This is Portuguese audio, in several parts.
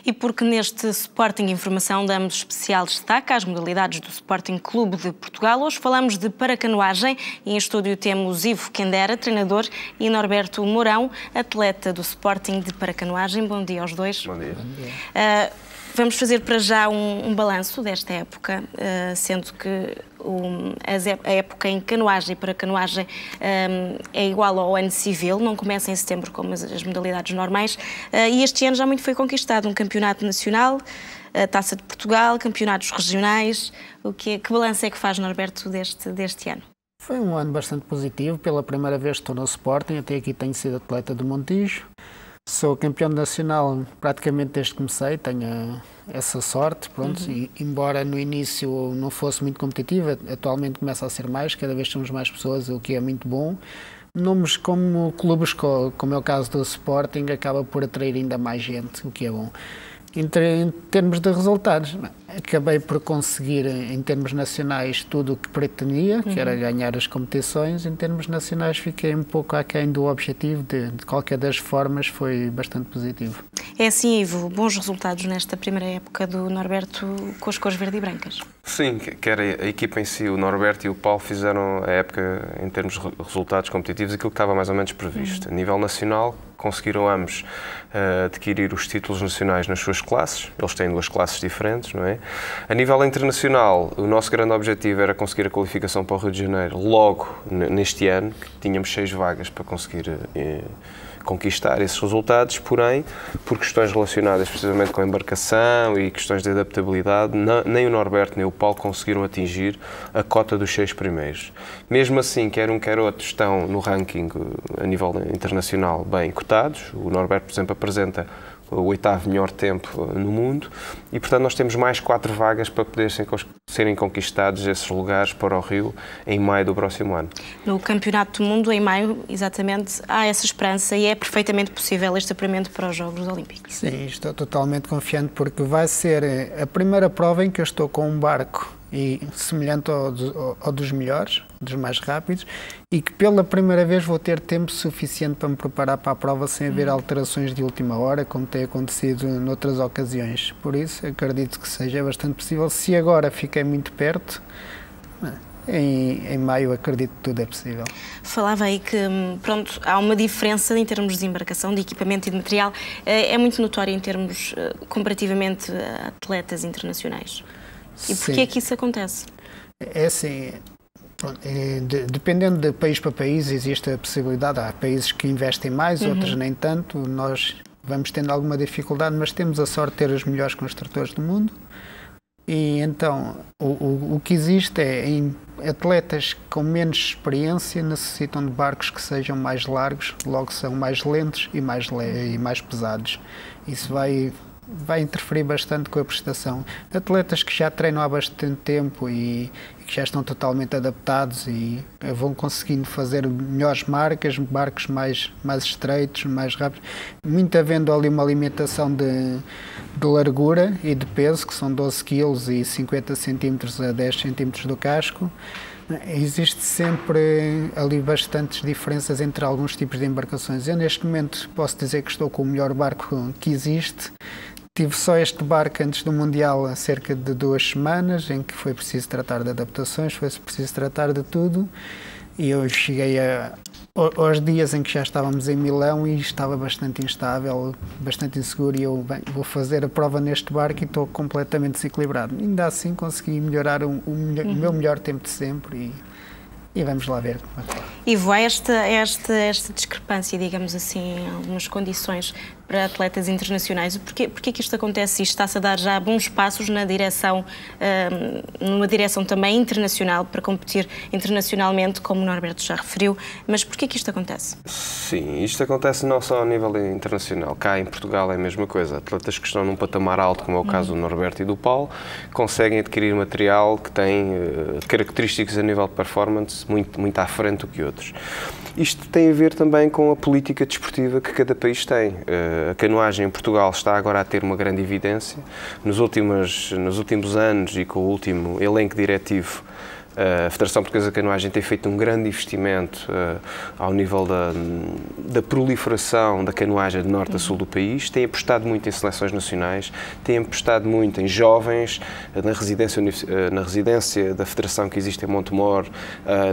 E porque neste Sporting Informação damos especial destaque às modalidades do Sporting Clube de Portugal, hoje falamos de paracanoagem e em estúdio temos Ivo Quendera, treinador, e Norberto Mourão, atleta do Sporting de paracanoagem. Bom dia aos dois. Bom dia. Vamos fazer para já um balanço desta época, sendo que a época em canoagem e paracanoagem é igual ao ano civil, não começa em setembro como as modalidades normais, e este ano já muito foi conquistado um campeonato nacional, a Taça de Portugal, campeonatos regionais. Que balanço é que faz, Norberto, deste ano? Foi um ano bastante positivo, pela primeira vez estou no Sporting, até aqui tenho sido atleta do Montijo. Sou campeão nacional praticamente desde que comecei, tenho essa sorte, pronto, e embora no início não fosse muito competitivo, atualmente começa a ser mais, cada vez somos mais pessoas, o que é muito bom. Nomes como clubes, como é o caso do Sporting, acaba por atrair ainda mais gente, o que é bom. Em termos de resultados, acabei por conseguir, em termos nacionais, tudo o que pretendia, que era ganhar as competições. Em termos nacionais, fiquei um pouco aquém do objetivo, de qualquer das formas, foi bastante positivo. É assim, Ivo, bons resultados nesta primeira época do Norberto com as cores verde e brancas? Sim, quer a equipa em si, o Norberto e o Paulo fizeram a época, em termos de resultados competitivos, aquilo que estava mais ou menos previsto. A nível nacional, conseguiram ambos adquirir os títulos nacionais nas suas classes. Eles têm duas classes diferentes, não é? A nível internacional, o nosso grande objetivo era conseguir a qualificação para o Rio de Janeiro logo neste ano, que tínhamos 6 vagas para conseguir conquistar esses resultados, porém, por questões relacionadas precisamente com a embarcação e questões de adaptabilidade, nem o Norberto nem o Paulo conseguiram atingir a cota dos 6 primeiros. Mesmo assim, quer um quer outro estão no ranking a nível internacional bem cotados. O Norberto, por exemplo, apresenta o 8º melhor tempo no mundo e, portanto, nós temos mais 4 vagas para poderem serem conquistados esses lugares para o Rio em maio do próximo ano. No Campeonato do Mundo, em maio, exatamente, há essa esperança e é perfeitamente possível este apuramento para os Jogos Olímpicos. Sim, estou totalmente confiante porque vai ser a primeira prova em que eu estou com um barco semelhante ao dos melhores, dos mais rápidos, e que pela primeira vez vou ter tempo suficiente para me preparar para a prova sem haver alterações de última hora, como tem acontecido noutras ocasiões. Por isso, acredito que seja bastante possível. Se agora fiquei muito perto, em maio acredito que tudo é possível. Falava aí que, pronto, há uma diferença em termos de embarcação, de equipamento e de material. É muito notória em termos, comparativamente a atletas internacionais. E porquê é que isso acontece? É assim, dependendo de país para país existe a possibilidade, há países que investem mais, outros nem tanto, nós vamos tendo alguma dificuldade, mas temos a sorte de ter os melhores construtores do mundo e então o que existe em atletas com menos experiência necessitam de barcos que sejam mais largos, logo são mais lentos e mais pesados. Isso vai interferir bastante com a prestação. Atletas que já treinam há bastante tempo e que já estão totalmente adaptados e vão conseguindo fazer melhores marcas, barcos mais estreitos, mais rápidos, muito havendo ali uma limitação de largura e de peso, que são 12 kg e 50 cm a 10 cm do casco. Existe sempre ali bastantes diferenças entre alguns tipos de embarcações. Eu neste momento posso dizer que estou com o melhor barco que existe. Tive só este barco antes do Mundial há cerca de 2 semanas, em que foi preciso tratar de adaptações, foi preciso tratar de tudo. E eu cheguei aos dias em que já estávamos em Milão e estava bastante instável, bastante inseguro, e eu vou fazer a prova neste barco e estou completamente desequilibrado. Ainda assim consegui melhorar o meu melhor tempo de sempre e vamos lá ver. Ivo, há esta discrepância, digamos assim, em algumas condições para atletas internacionais. Porquê que isto acontece? Isto está-se a dar já bons passos numa direção também internacional, para competir internacionalmente, como o Norberto já referiu, mas porquê que isto acontece? Sim, isto acontece não só a nível internacional. Cá em Portugal é a mesma coisa. Atletas que estão num patamar alto, como é o caso do Norberto e do Paulo, conseguem adquirir material que tem características a nível de performance muito à frente do que outros. Isto tem a ver também com a política desportiva que cada país tem. A canoagem em Portugal está agora a ter uma grande evidência. Nos últimos anos e com o último elenco diretivo A Federação Portuguesa de Canoagem tem feito um grande investimento ao nível da proliferação da canoagem de norte a sul do país, tem apostado muito em seleções nacionais, tem apostado muito em jovens, na residência da Federação que existe em Montemor,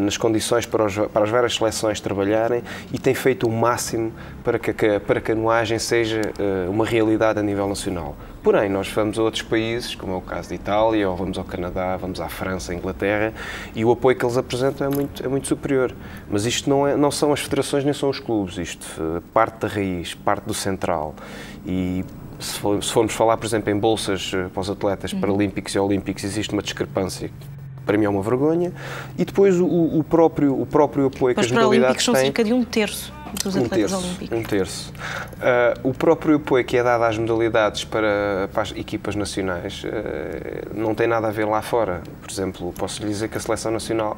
nas condições para as várias seleções trabalharem, e tem feito o máximo para que a canoagem seja uma realidade a nível nacional. Porém, nós vamos a outros países, como é o caso de Itália, ou vamos ao Canadá, vamos à França, à Inglaterra, e o apoio que eles apresentam é muito superior. Mas isto não são as federações nem são os clubes, isto parte da raiz, parte do central. E se formos falar, por exemplo, em bolsas para os atletas paralímpicos e olímpicos, existe uma discrepância que para mim é uma vergonha. E depois o próprio apoio que as modalidades têm... Os paralímpicos são cerca de 1/3 dos atletas olímpicos. 1/3. O próprio apoio que é dado às modalidades para as equipas nacionais não tem nada a ver lá fora. Por exemplo, posso lhe dizer que a seleção nacional,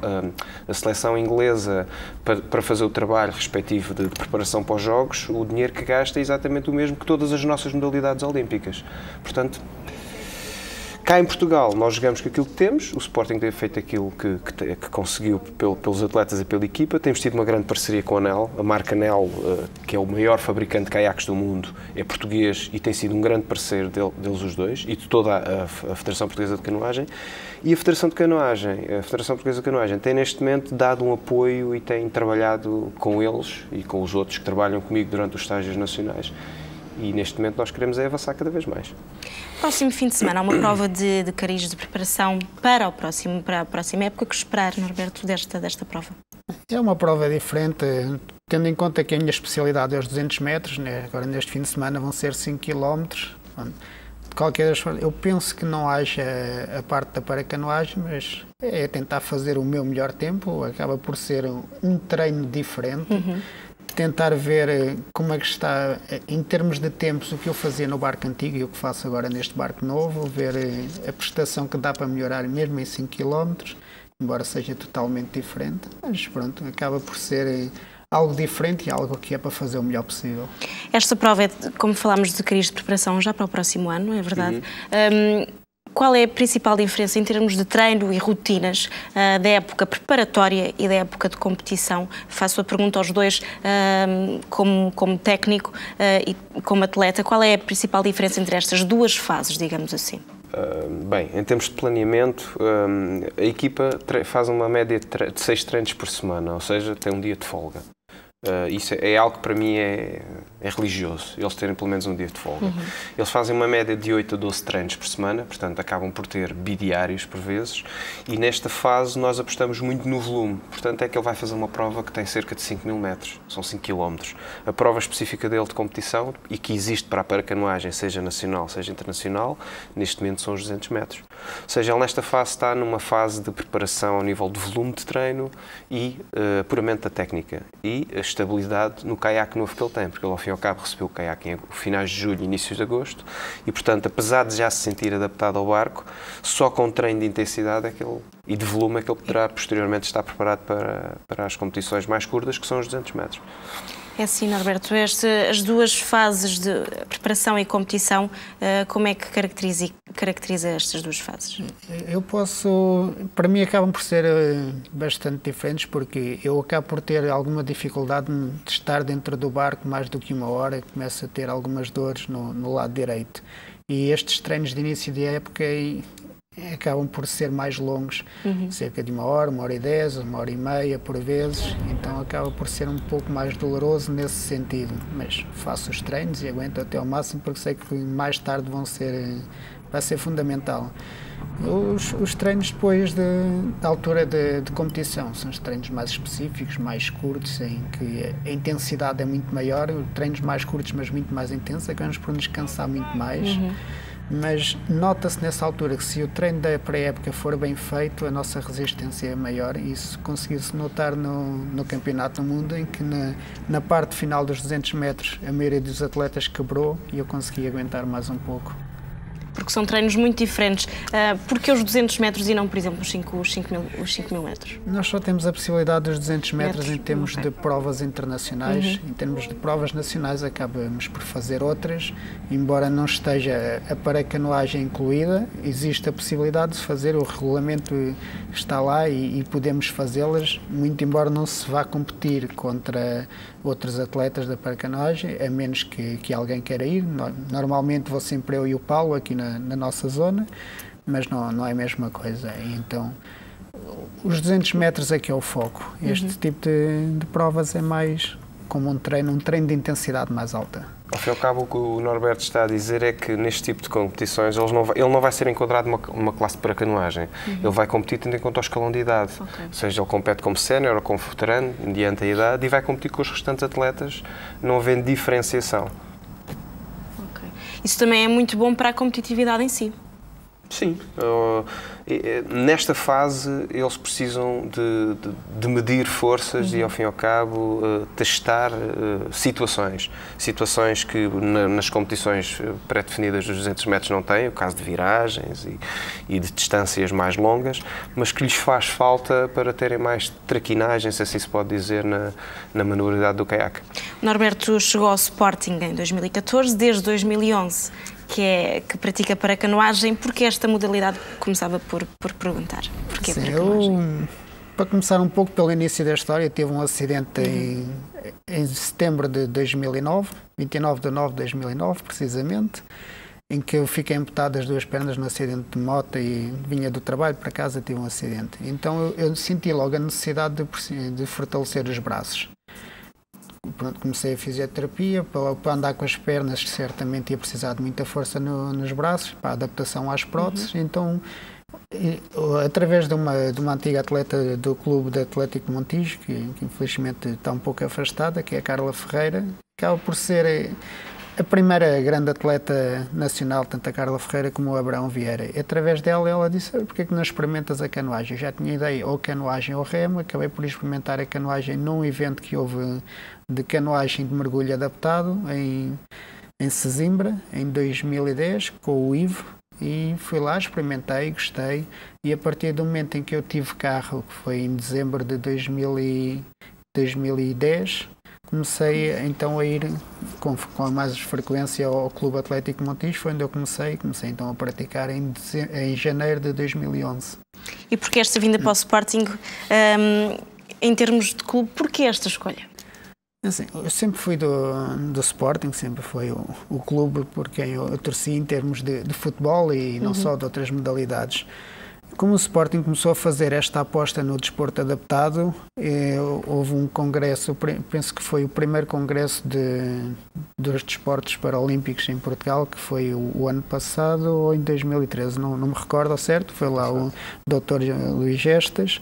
a seleção inglesa, para fazer o trabalho respectivo de preparação para os Jogos, o dinheiro que gasta é exatamente o mesmo que todas as nossas modalidades olímpicas. Portanto, cá em Portugal, nós jogamos com aquilo que temos, o Sporting tem feito aquilo que conseguiu pelos atletas e pela equipa, temos tido uma grande parceria com a NEL, a marca NEL, que é o maior fabricante de caiaques do mundo, é português e tem sido um grande parceiro deles os dois e de toda a Federação Portuguesa de Canoagem. E a Federação Portuguesa de Canoagem tem neste momento dado um apoio e tem trabalhado com eles e com os outros que trabalham comigo durante os estágios nacionais. E neste momento nós queremos avançar cada vez mais. Próximo fim de semana há uma prova de cariz de preparação para a próxima época. O que esperar, Norberto, desta prova? É uma prova diferente, tendo em conta que a minha especialidade é os 200 metros, né? Agora neste fim de semana vão ser 5 km. De qualquer forma, eu penso que não haja a parte da paracanoagem, mas é tentar fazer o meu melhor tempo, acaba por ser um treino diferente. Tentar ver como é que está, em termos de tempos, o que eu fazia no barco antigo e o que faço agora neste barco novo, ver a prestação que dá para melhorar mesmo em 5 km, embora seja totalmente diferente, mas pronto, acaba por ser algo diferente e algo que é para fazer o melhor possível. Esta prova é, como falámos, de cariz de preparação já para o próximo ano, é verdade? Qual é a principal diferença em termos de treino e rotinas da época preparatória e da época de competição? Faço a pergunta aos dois, como técnico e como atleta. Qual é a principal diferença entre estas duas fases, digamos assim? Bem, em termos de planeamento, a equipa faz uma média de 6 treinos por semana, ou seja, tem um dia de folga. Isso é algo que para mim é religioso, eles terem pelo menos um dia de folga. Eles fazem uma média de 8 a 12 treinos por semana, portanto acabam por ter bidiários por vezes, e nesta fase nós apostamos muito no volume, portanto é que ele vai fazer uma prova que tem cerca de 5.000 metros, são 5 km. A prova específica dele de competição, e que existe para a paracanoagem, seja nacional, seja internacional, neste momento são os 200 metros. Ou seja, ele nesta fase está numa fase de preparação ao nível de volume de treino e puramente da técnica, e a estabilidade no caiaque novo que ele tem, porque ele ao fim e ao cabo recebeu o caiaque em finais de julho e inícios de agosto, e portanto, apesar de já se sentir adaptado ao barco, só com treino de intensidade e de volume é que ele poderá posteriormente estar preparado para as competições mais curtas, que são os 200 metros. É assim, Norberto, as duas fases de preparação e competição, como é que caracteriza estas duas fases? Para mim acabam por ser bastante diferentes, porque eu acabo por ter alguma dificuldade de estar dentro do barco mais do que uma hora, começo a ter algumas dores no lado direito. E estes treinos de início de época acabam por ser mais longos, cerca de 1h10, 1h30 por vezes, então acaba por ser um pouco mais doloroso nesse sentido, mas faço os treinos e aguento até ao máximo, porque sei que mais tarde vai ser fundamental. Os treinos depois da altura de competição são os treinos mais específicos, mais curtos, em que a intensidade é muito maior, treinos mais curtos mas muito mais intensos, acabamos por nos cansar muito mais. Mas nota-se nessa altura que se o treino da pré-época for bem feito, a nossa resistência é maior, e isso conseguiu-se notar no Campeonato do Mundo, em que na parte final dos 200 metros a maioria dos atletas quebrou e eu consegui aguentar mais um pouco. Porque são treinos muito diferentes. Porque os 200 metros e não, por exemplo, os 5.000 metros? Nós só temos a possibilidade dos 200 metros em termos de provas internacionais. Em termos de provas nacionais, acabamos por fazer outras. Embora não esteja a paracanoagem incluída, existe a possibilidade de fazer, o regulamento está lá e podemos fazê-las, muito embora não se vá competir contra outros atletas da paracanoagem, a menos que alguém queira ir. Normalmente vou sempre eu e o Paulo aqui na nossa zona, mas não é a mesma coisa. E então, os 200 metros é que é o foco. Este tipo de provas é mais como um treino de intensidade mais alta. Ao fim e ao cabo, o que o Norberto está a dizer é que neste tipo de competições ele não vai ser enquadrado numa classe de paracanoagem. Ele vai competir tendo em conta o escalão de idade. Ou seja, ele compete como sénior ou como veterano, mediante a idade, e vai competir com os restantes atletas, não havendo diferenciação. Isso também é muito bom para a competitividade em si. Sim. Nesta fase, eles precisam de medir forças e, ao fim e ao cabo, testar situações. Situações que nas competições pré-definidas dos 200 metros não têm, o caso de viragens e de distâncias mais longas, mas que lhes faz falta para terem mais traquinagem, se assim se pode dizer, na manualidade do caiaque. Norberto chegou ao Sporting em 2014, desde 2011. Que pratica paracanoagem. Porquê esta modalidade? Começava por perguntar. Porquê paracanoagem? Para começar um pouco pelo início da história, tive um acidente em setembro de 2009, 29 de nove de 2009, precisamente, em que eu fiquei amputado das duas pernas no acidente de moto e vinha do trabalho para casa, tive um acidente. Então eu senti logo a necessidade de fortalecer os braços. Pronto, comecei a fisioterapia para andar com as pernas, que certamente ia precisar de muita força nos braços, para a adaptação às próteses. Então, através de uma antiga atleta do Clube de Atlético Montijo, que infelizmente está um pouco afastada, que é a Carla Ferreira, acaba por ser a primeira grande atleta nacional, tanto a Carla Ferreira como o Abraão Vieira. E através dela, ela disse: porque é que não experimentas a canoagem? Eu já tinha ideia ou canoagem ou remo, acabei por experimentar a canoagem num evento que houve de canoagem de mergulho adaptado em Sesimbra, em 2010, com o Ivo, e fui lá, experimentei, gostei, e a partir do momento em que eu tive carro, que foi em dezembro de 2010, comecei então a ir com mais frequência ao Clube Atlético Montijo. Foi onde eu comecei então a praticar em janeiro de 2011. E porquê esta vinda para o Sporting, em termos de clube, porquê esta escolha? Assim, eu sempre fui do Sporting, sempre foi o clube por quem eu torci em termos de futebol e não só de outras modalidades. Como o Sporting começou a fazer esta aposta no desporto adaptado, houve um congresso, penso que foi o primeiro congresso dos desportos paralímpicos em Portugal, que foi o ano passado ou em 2013, não me recordo ao certo, foi lá o Dr. Luís Gestas.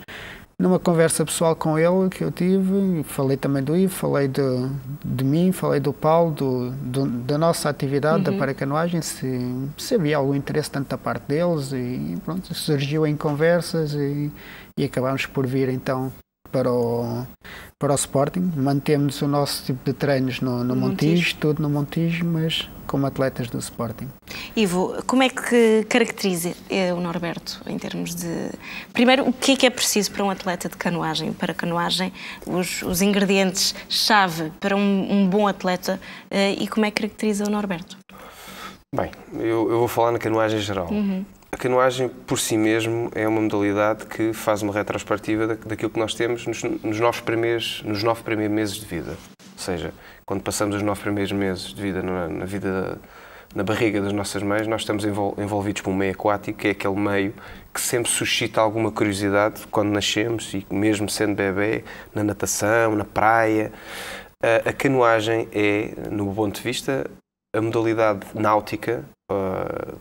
Numa conversa pessoal com ele que eu tive, falei também do Ivo, falei de mim, falei do Paulo, da nossa atividade da paracanoagem, se havia algum interesse tanto da parte deles, e pronto, surgiu em conversas e acabámos por vir então para o Sporting. Mantemos o nosso tipo de treinos no Montijo, tudo no Montijo, mas como atletas do Sporting. Ivo, como é que caracteriza o Norberto em termos de... Primeiro, o que é preciso para um atleta de canoagem, para canoagem, os ingredientes-chave para um bom atleta, e como é que caracteriza o Norberto? Bem, eu vou falar na canoagem geral. A canoagem, por si mesmo, é uma modalidade que faz uma retrospectiva daquilo que nós temos nos 9 primeiros meses de vida. Ou seja, quando passamos os 9 primeiros meses de vida na barriga das nossas mães, nós estamos envolvidos por um meio aquático, que é aquele meio que sempre suscita alguma curiosidade quando nascemos, e mesmo sendo bebê, na natação, na praia. A canoagem é, no meu ponto de vista, a modalidade náutica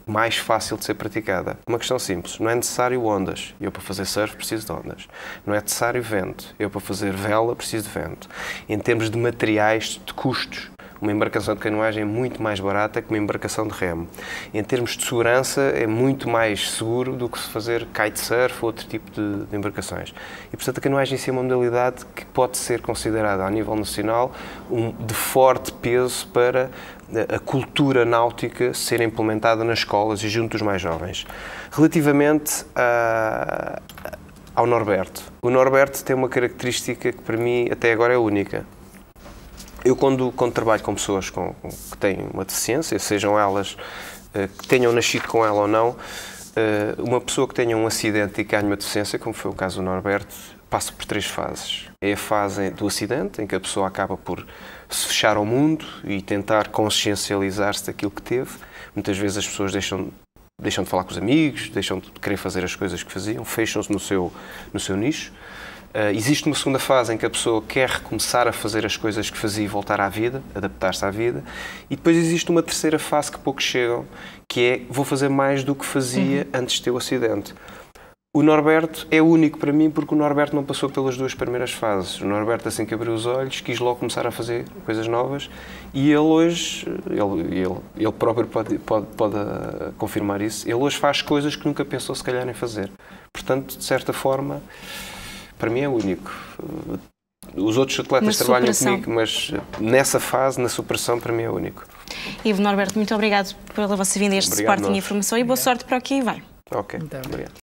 mais fácil de ser praticada. Uma questão simples: não é necessário ondas. Eu, para fazer surf, preciso de ondas. Não é necessário vento. Eu, para fazer vela, preciso de vento. Em termos de materiais, de custos, uma embarcação de canoagem é muito mais barata que uma embarcação de remo. Em termos de segurança, é muito mais seguro do que se fazer kitesurf ou outro tipo de embarcações. E, portanto, a canoagem em si é uma modalidade que pode ser considerada, a nível nacional, de forte peso para a cultura náutica ser implementada nas escolas e junto dos mais jovens. Relativamente ao Norberto. O Norberto tem uma característica que para mim até agora é única. Eu quando trabalho com pessoas que têm uma deficiência, sejam elas que tenham nascido com ela ou não, uma pessoa que tenha um acidente e que ganhe uma deficiência, como foi o caso do Norberto, passa por 3 fases. É a fase do acidente, em que a pessoa acaba por se fechar ao mundo e tentar consciencializar-se daquilo que teve. Muitas vezes as pessoas deixam de falar com os amigos, deixam de querer fazer as coisas que faziam, fecham-se no seu nicho. Existe uma segunda fase em que a pessoa quer recomeçar a fazer as coisas que fazia e voltar à vida, adaptar-se à vida. E depois existe uma terceira fase que poucos chegam, que é vou fazer mais do que fazia antes de ter o acidente. O Norberto é único para mim porque o Norberto não passou pelas 2 primeiras fases. O Norberto, assim que abriu os olhos, quis logo começar a fazer coisas novas e ele hoje, ele próprio pode confirmar isso, ele hoje faz coisas que nunca pensou se calhar em fazer. Portanto, de certa forma, para mim é único. Os outros atletas trabalham comigo, mas nessa fase, na superação, para mim é único. Ivo, Norberto, muito obrigado pela vossa vinda a este Sporting Informação e boa sorte para o que aí vai. Ok, obrigado.